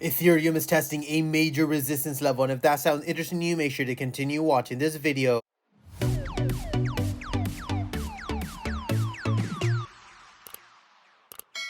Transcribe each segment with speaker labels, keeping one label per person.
Speaker 1: Ethereum is testing a major resistance level, and if that sounds interesting to you, make sure to continue watching this video.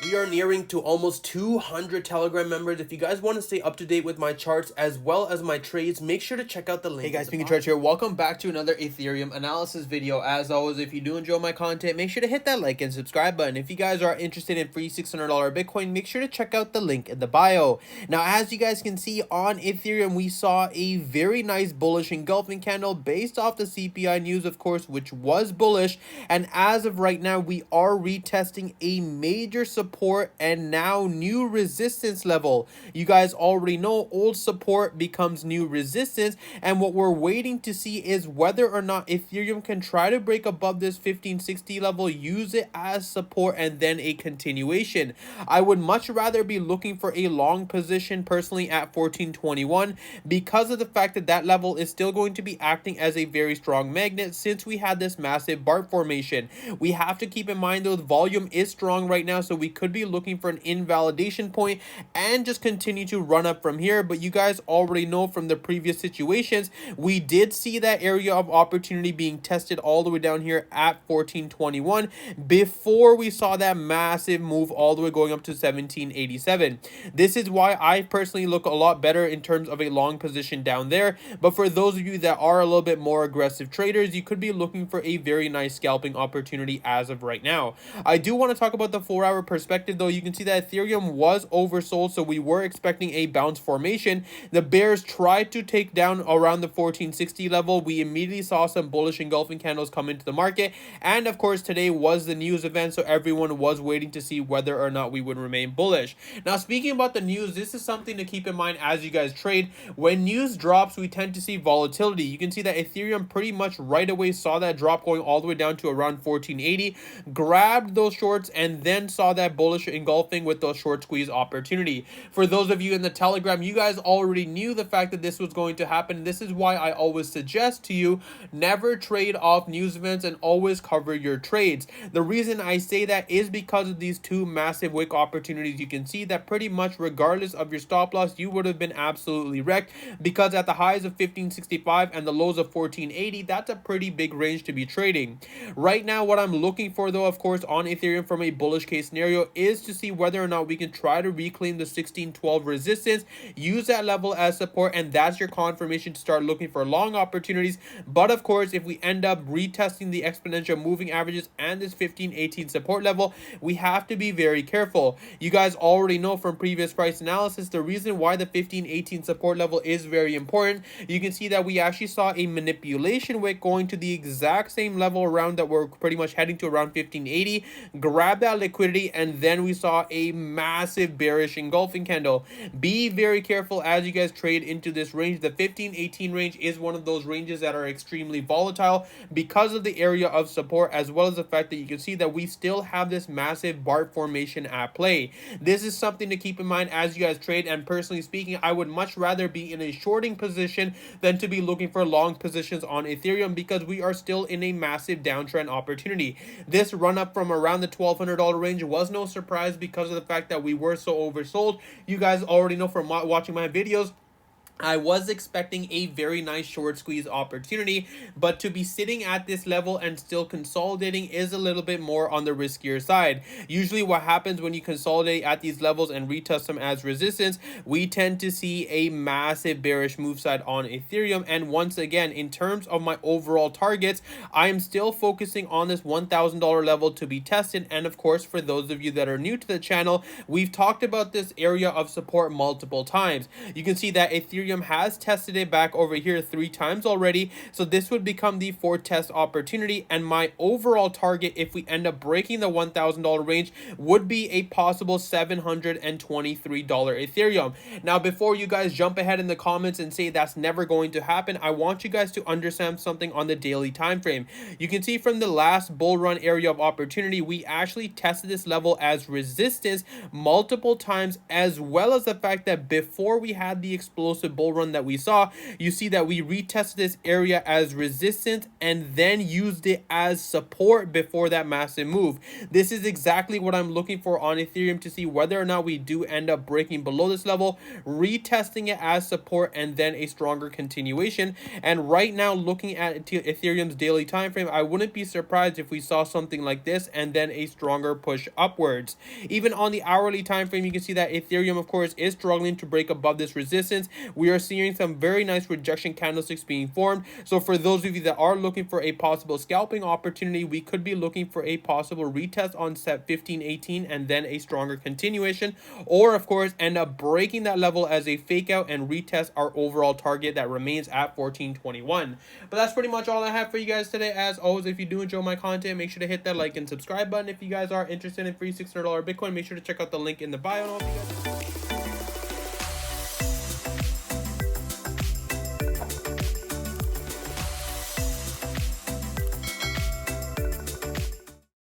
Speaker 1: We are nearing to almost 200 Telegram members. If you guys want to stay up to date with my charts as well as my trades, make sure to check out the link. Hey guys, Pingu Charts here. Welcome back to another Ethereum analysis video. As always, if you do enjoy my content, make sure to hit that like and subscribe button. If you guys are interested in free $600 Bitcoin, make sure to check out the link in the bio. Now, as you guys can see on Ethereum, we saw a very nice bullish engulfing candle based off the CPI news, of course, which was bullish. And as of right now, we are retesting a major support and now new resistance level. You guys already know old support becomes new resistance, and what we're waiting to see is whether or not Ethereum can try to break above this 1560 level, use it as support, and then a continuation. I would much rather be looking for a long position personally at 1421 because of the fact that that level is still going to be acting as a very strong magnet since we had this massive BART formation. We have to keep in mind though, the volume is strong right now, so we could be looking for an invalidation point and just continue to run up from here. But you guys already know from the previous situations, we did see that area of opportunity being tested all the way down here at 1421 before we saw that massive move all the way going up to 1787. This is why I personally look a lot better in terms of a long position down there. But for those of you that are a little bit more aggressive traders, you could be looking for a very nice scalping opportunity as of right now. I do want to talk about the 4-hour perspective though. You can see that Ethereum was oversold, so we were expecting a bounce formation. The bears tried to take down around the 1460 level. We immediately saw some bullish engulfing candles come into the market, and of course today was the news event, so everyone was waiting to see whether or not we would remain bullish. Now, speaking about the news, this is something to keep in mind as you guys trade. When news drops, we tend to see volatility. You can see that Ethereum pretty much right away saw that drop going all the way down to around 1480, grabbed those shorts, and then saw that bullish engulfing with those short squeeze opportunity. For those of you in the Telegram, you guys already knew the fact that this was going to happen. This is why I always suggest to you, never trade off news events and always cover your trades. The reason I say that is because of these two massive wick opportunities. You can see that pretty much regardless of your stop loss, you would have been absolutely wrecked, because at the highs of 1565 and the lows of 1480, that's a pretty big range to be trading. Right now, what I'm looking for though, of course, on Ethereum from a bullish case scenario is to see whether or not we can try to reclaim the 1612 resistance, use that level as support, and that's your confirmation to start looking for long opportunities. But of course, if we end up retesting the exponential moving averages and this 1518 support level, we have to be very careful. You guys already know from previous price analysis the reason why the 1518 support level is very important. You can see that we actually saw a manipulation wick going to the exact same level around that we're pretty much heading to around 1580, grab that liquidity, and then we saw a massive bearish engulfing candle. Be very careful as you guys trade into this range. The 1518 range is one of those ranges that are extremely volatile because of the area of support, as well as the fact that you can see that we still have this massive BART formation at play. This is something to keep in mind as you guys trade, and personally speaking, I would much rather be in a shorting position than to be looking for long positions on Ethereum, because we are still in a massive downtrend opportunity. This run up from around the $1,200 range was no surprise because of the fact that we were so oversold. You guys already know from watching my videos, I was expecting a very nice short squeeze opportunity, but to be sitting at this level and still consolidating is a little bit more on the riskier side. Usually what happens when you consolidate at these levels and retest them as resistance, we tend to see a massive bearish move side on Ethereum. And once again, in terms of my overall targets, I am still focusing on this $1,000 level to be tested. And of course, for those of you that are new to the channel, we've talked about this area of support multiple times. You can see that Ethereum has tested it back over here 3 times already, so this would become the 4th test opportunity, and my overall target, if we end up breaking the $1,000 range, would be a possible $723 Ethereum. Now, before you guys jump ahead in the comments and say that's never going to happen, I want you guys to understand something on the daily time frame. You can see from the last bull run area of opportunity, we actually tested this level as resistance multiple times, as well as the fact that before we had the explosive massive bull run that we saw, you see that we retested this area as resistance and then used it as support before that massive move. This is exactly what I'm looking for on Ethereum, to see whether or not we do end up breaking below this level, retesting it as support, and then a stronger continuation. And right now, looking at Ethereum's daily time frame, I wouldn't be surprised if we saw something like this and then a stronger push upwards. Even on the hourly time frame, you can see that Ethereum, of course, is struggling to break above this resistance. We are seeing some very nice rejection candlesticks being formed. So for those of you that are looking for a possible scalping opportunity, we could be looking for a possible retest on set 1518 and then a stronger continuation, or of course end up breaking that level as a fake out and retest our overall target that remains at 1421. But that's pretty much all I have for you guys today. As always, if you do enjoy my content, make sure to hit that like and subscribe button. If you guys are interested in free $600 Bitcoin, make sure to check out the link in the bio.